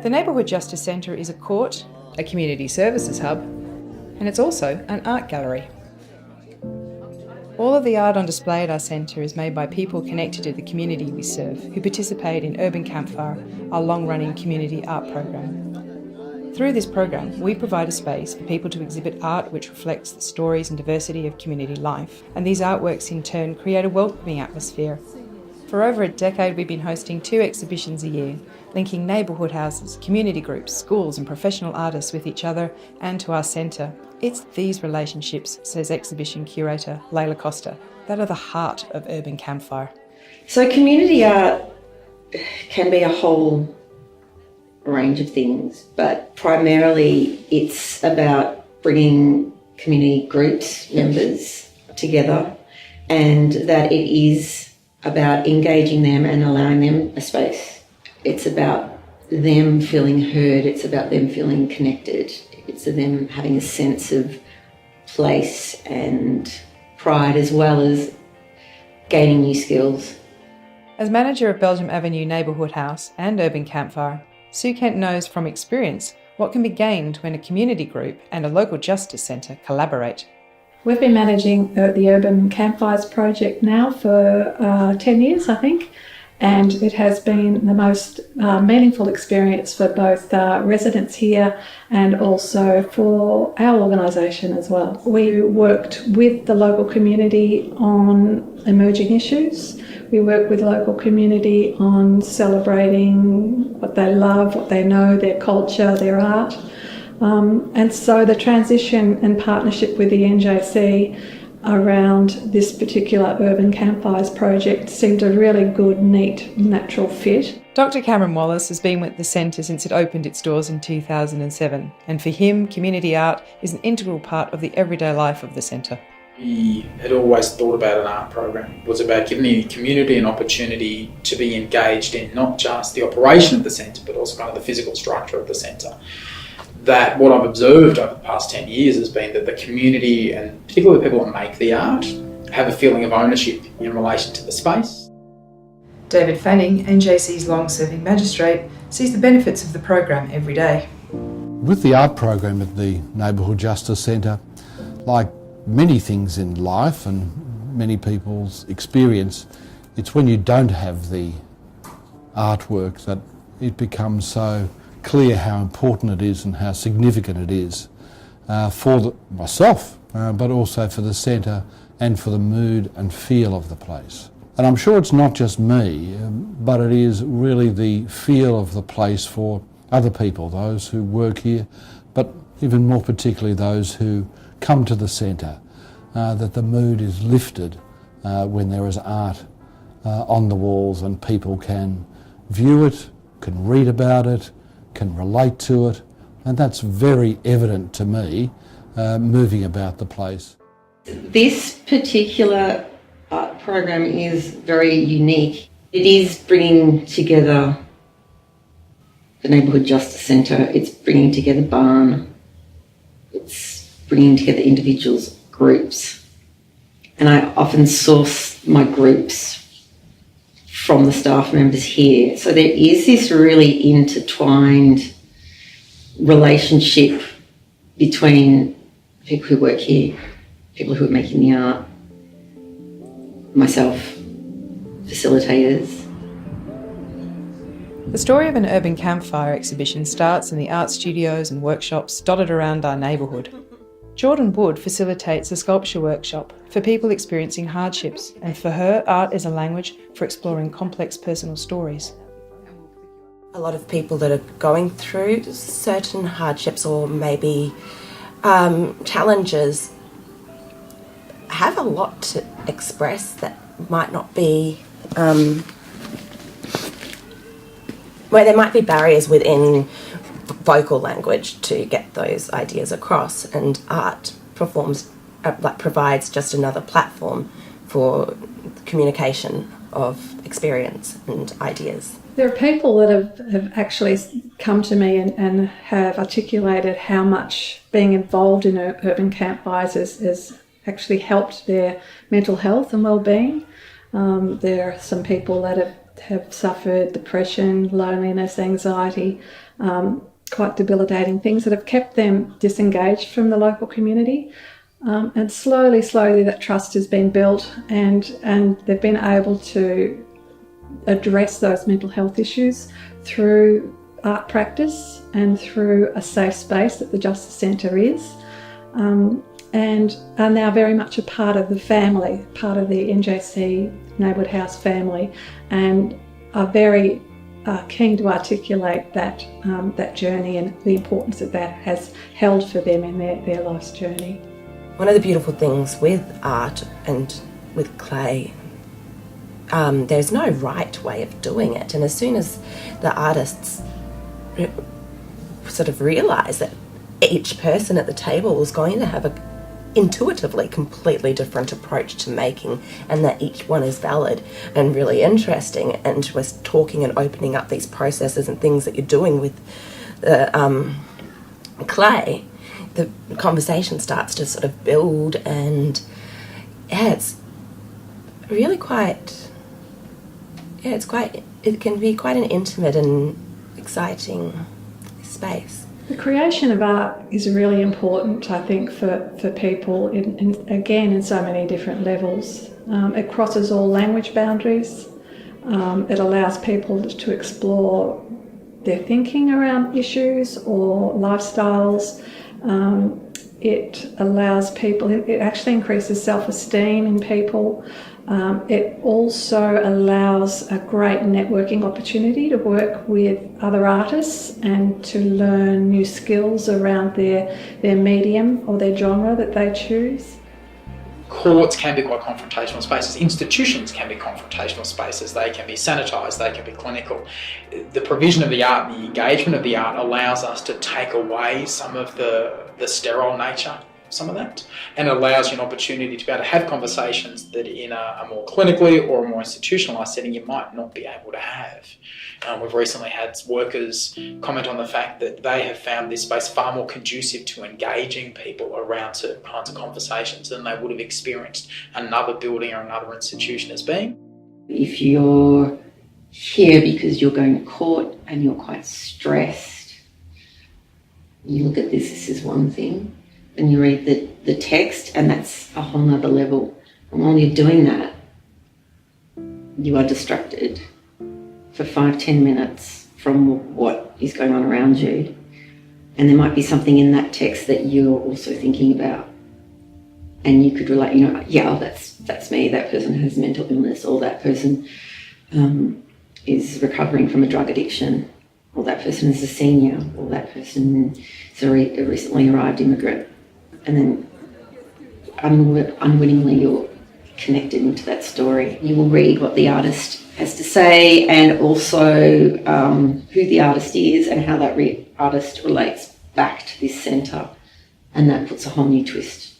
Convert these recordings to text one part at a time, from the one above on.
The Neighbourhood Justice Centre is a court, a community services hub, and it's also an art gallery. All of the art on display at our centre is made by people connected to the community we serve, who participate in Urban Campfire, our long-running community art program. Through this program, we provide a space for people to exhibit art which reflects the stories and diversity of community life, and these artworks in turn create a welcoming atmosphere. For over a decade, we've been hosting 2 exhibitions a year, linking neighbourhood houses, community groups, schools and professional artists with each other and to our centre. It's these relationships, says exhibition curator Layla Costa, that are the heart of Urban Campfire. So community art can be a whole range of things, but primarily it's about bringing community groups, members together, and that it is about engaging them and allowing them a space. It's about them feeling heard, it's about them feeling connected, it's them having a sense of place and pride as well as gaining new skills. As manager of Belgium Avenue Neighbourhood House and Urban Campfire, Sue Kent knows from experience what can be gained when a community group and a local justice centre collaborate. We've been managing the Urban Campfires project now for 10 years, I think, and it has been the most meaningful experience for both residents here and also for our organisation as well. We worked with the local community on emerging issues. We work with the local community on celebrating what they love, what they know, their culture, their art. And so the transition and partnership with the NJC around this particular Urban Campfires project seemed a really good, neat, natural fit. Dr Cameron Wallace has been with the centre since it opened its doors in 2007, and for him, community art is an integral part of the everyday life of the centre. He had always thought about an art program. It was about giving the community an opportunity to be engaged in not just the operation of the centre, but also kind of the physical structure of the centre. That what I've observed over the past 10 years has been that the community, and particularly the people that make the art, have a feeling of ownership in relation to the space. David Fanning, NJC's long-serving magistrate, sees the benefits of the program every day. With the art program at the Neighbourhood Justice Centre, like many things in life and many people's experience, it's when you don't have the artwork that it becomes so clear how important it is and how significant it is for myself, but also for the centre and for the mood and feel of the place. And I'm sure it's not just me, but it is really the feel of the place for other people, those who work here, but even more particularly those who come to the centre, that the mood is lifted when there is art on the walls and people can view it, can read about it, can relate to it, and that's very evident to me moving about the place. This particular art program is very unique. It is bringing together the Neighbourhood Justice Centre, it's bringing together Barn, it's bringing together individuals, groups, and I often source my groups from the staff members here. So there is this really intertwined relationship between people who work here, people who are making the art, myself, facilitators. The story of an Urban Campfire exhibition starts in the art studios and workshops dotted around our neighbourhood. Jordan Wood facilitates a sculpture workshop for people experiencing hardships, and for her, art is a language for exploring complex personal stories. A lot of people that are going through certain hardships or maybe challenges have a lot to express that might not be, where there might be barriers within vocal language to get those ideas across, and art provides just another platform for communication of experience and ideas. There are people that have actually come to me and have articulated how much being involved in Urban Campfires has actually helped their mental health and well-being. There are some people that have suffered depression, loneliness, anxiety, quite debilitating things that have kept them disengaged from the local community. And slowly that trust has been built, and they've been able to address those mental health issues through art practice and through a safe space that the Justice Centre is, and are now very much a part of the family, part of the NJC Neighbourhood House family, and are very keen to articulate that journey and the importance that has held for them in their life's journey. One of the beautiful things with art and with clay, there's no right way of doing it. And as soon as the artists sort of realise that each person at the table was going to have a intuitively completely different approach to making, and that each one is valid and really interesting, and was talking and opening up these processes and things that you're doing with the clay, the conversation starts to sort of build, and it's really it can be quite an intimate and exciting space. The creation of art is really important, I think, for people, in so many different levels. It crosses all language boundaries. It allows people to explore their thinking around issues or lifestyles. It allows people, it actually increases self-esteem in people. It also allows a great networking opportunity to work with other artists and to learn new skills around their medium or their genre that they choose. Courts can be quite confrontational spaces. Institutions can be confrontational spaces. They can be sanitised, they can be clinical. The provision of the art and the engagement of the art allows us to take away some of the sterile nature, some of that, and allows you an opportunity to be able to have conversations that in a more clinically or a more institutionalised setting you might not be able to have. We've recently had workers comment on the fact that they have found this space far more conducive to engaging people around certain kinds of conversations than they would have experienced another building or another institution as being. If you're here because you're going to court and you're quite stressed, you look at this is one thing, and you read the text, and that's a whole nother level. And while you're doing that, you are distracted for 5-10 minutes from what is going on around you. And there might be something in that text that you're also thinking about. And you could relate, that's me, that person has mental illness, or that person is recovering from a drug addiction, or that person is a senior, or that person is a recently arrived immigrant. And then unwittingly you're connected into that story. You will read what the artist has to say, and also who the artist is and how that artist relates back to this centre, and that puts a whole new twist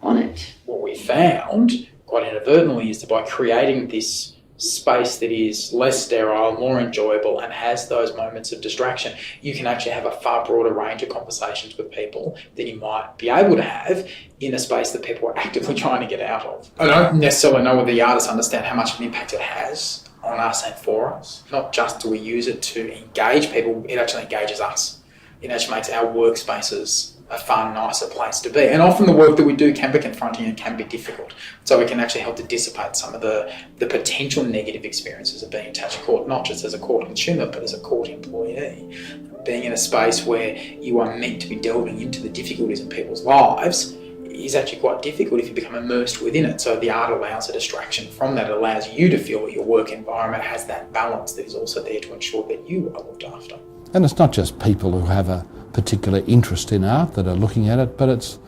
on it. What we found, quite inadvertently, is that by creating this space that is less sterile, more enjoyable, and has those moments of distraction, you can actually have a far broader range of conversations with people than you might be able to have in a space that people are actively trying to get out of. I don't necessarily know whether the artists understand how much of an impact it has on us and for us. Not just do we use it to engage people, it actually engages us. It actually makes our workspaces a far nicer place to be. And often the work that we do can be confronting and can be difficult. So it can actually help to dissipate some of the potential negative experiences of being attached to court, not just as a court consumer, but as a court employee. Being in a space where you are meant to be delving into the difficulties in people's lives is actually quite difficult if you become immersed within it. So the art allows a distraction from that. It allows you to feel that your work environment has that balance that is also there to ensure that you are looked after. And it's not just people who have a particular interest in art that are looking at it, but it's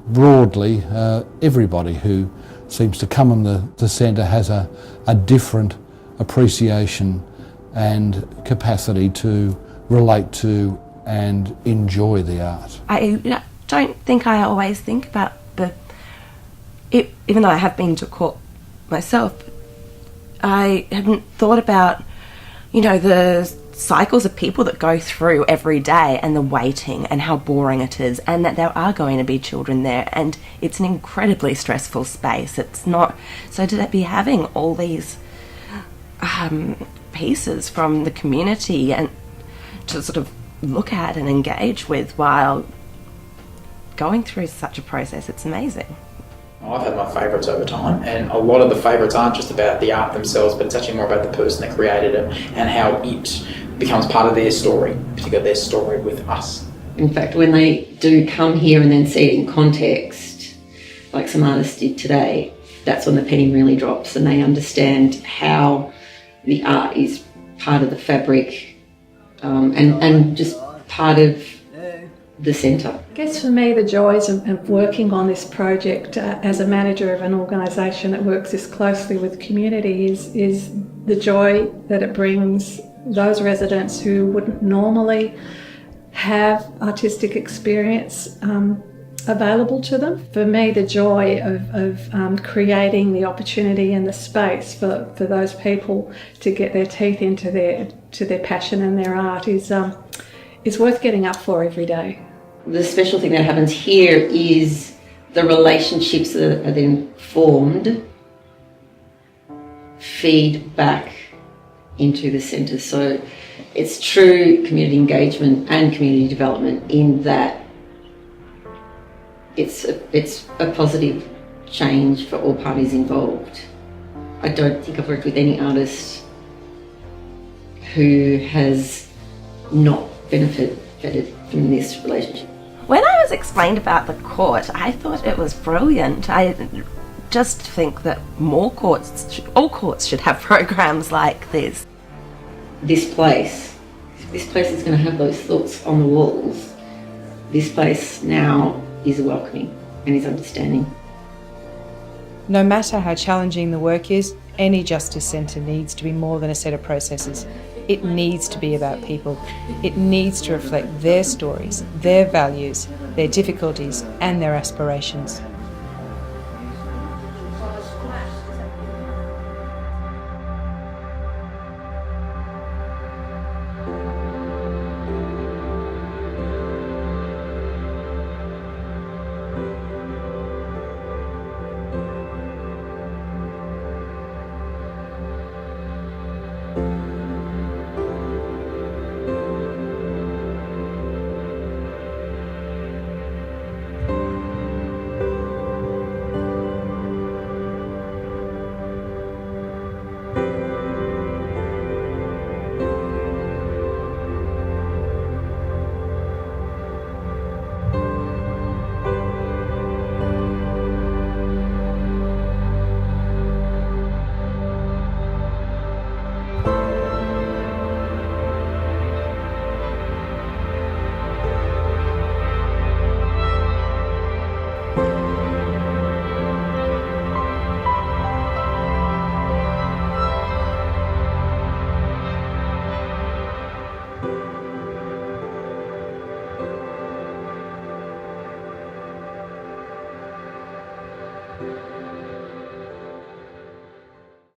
broadly everybody who seems to come in the centre has a different appreciation and capacity to relate to and enjoy the art. I don't think I always think about even though I have been to court myself, I hadn't thought about, the cycles of people that go through every day and the waiting and how boring it is, and that there are going to be children there, and it's an incredibly stressful space. It's not, so to be having all these pieces from the community and to sort of look at and engage with while going through such a process. It's amazing. I've had my favourites over time, and a lot of the favourites aren't just about the art themselves, but it's actually more about the person that created it and how it becomes part of their story, particularly their story with us. In fact, when they do come here and then see it in context, like some artists did today, that's when the penny really drops and they understand how the art is part of the fabric and just part of the centre. I guess for me, the joys of working on this project as a manager of an organisation that works this closely with community is the joy that it brings those residents who wouldn't normally have artistic experience available to them. For me, the joy of creating the opportunity and the space for those people to get their teeth into their passion and their art is worth getting up for every day. The special thing that happens here is the relationships that are then formed feed back into the centre. So it's true community engagement and community development in that it's a positive change for all parties involved. I don't think I've worked with any artist who has not benefited from this relationship. When I was explained about the court, I thought it was brilliant. I just think that all courts should have programs like this. This place is going to have those thoughts on the walls. This place now is welcoming and is understanding. No matter how challenging the work is, any justice centre needs to be more than a set of processes. It needs to be about people. It needs to reflect their stories, their values, their difficulties and their aspirations.